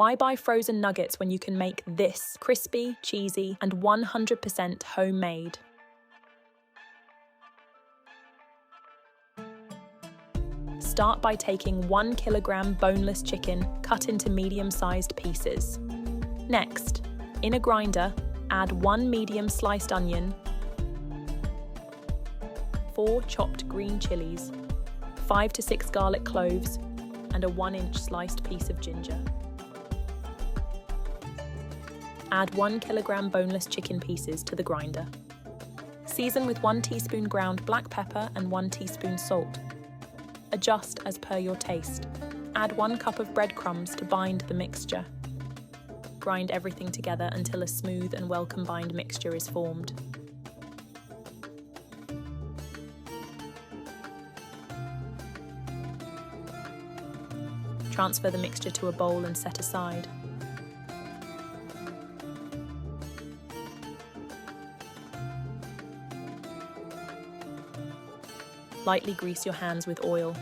Why buy frozen nuggets when you can make this crispy, cheesy, and 100% homemade? Start by taking 1 kilogram boneless chicken cut into medium-sized pieces. Next, in a grinder, add 1 medium sliced onion, 4 chopped green chilies, 5 to 6 garlic cloves, and a 1-inch sliced piece of ginger. Add 1 kilogram boneless chicken pieces to the grinder. Season with 1 teaspoon ground black pepper and 1 teaspoon salt. Adjust as per your taste. Add 1 cup of bread crumbs to bind the mixture. Grind everything together until a smooth and well-combined mixture is formed. Transfer the mixture to a bowl and set aside. Lightly grease your hands with oil.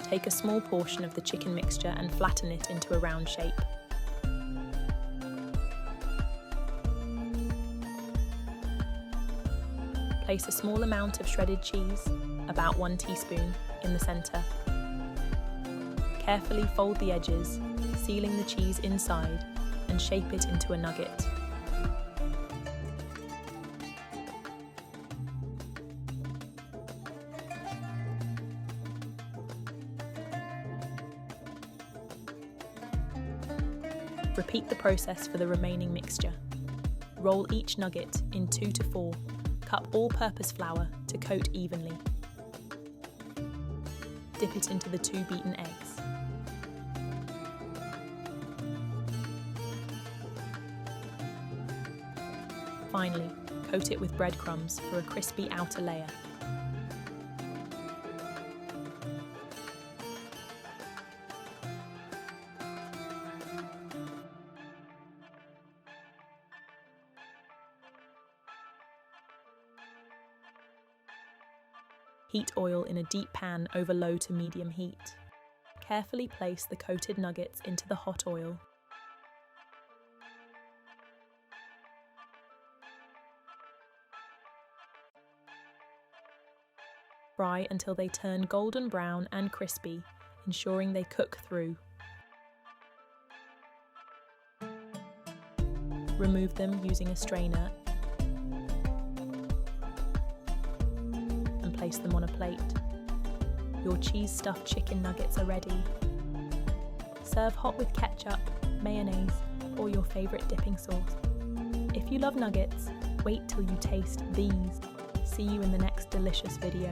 Take a small portion of the chicken mixture and flatten it into a round shape. Place a small amount of shredded cheese, about 1 teaspoon, in the center. Carefully fold the edges, sealing the cheese inside, and shape it into a nugget. Repeat the process for the remaining mixture. Roll each nugget in 2 to 4. Cup all-purpose flour to coat evenly. Dip it into the 2 beaten eggs. Finally, coat it with bread crumbs for a crispy outer layer. Heat oil in a deep pan over low to medium heat. Carefully place the coated nuggets into the hot oil. Fry until they turn golden brown and crispy, ensuring they cook through. Remove them using a strainer and place them on a plate. Your cheese-stuffed chicken nuggets are ready. Serve hot with ketchup, mayonnaise, or your favorite dipping sauce. If you love nuggets, wait till you taste these. See you in the next delicious video.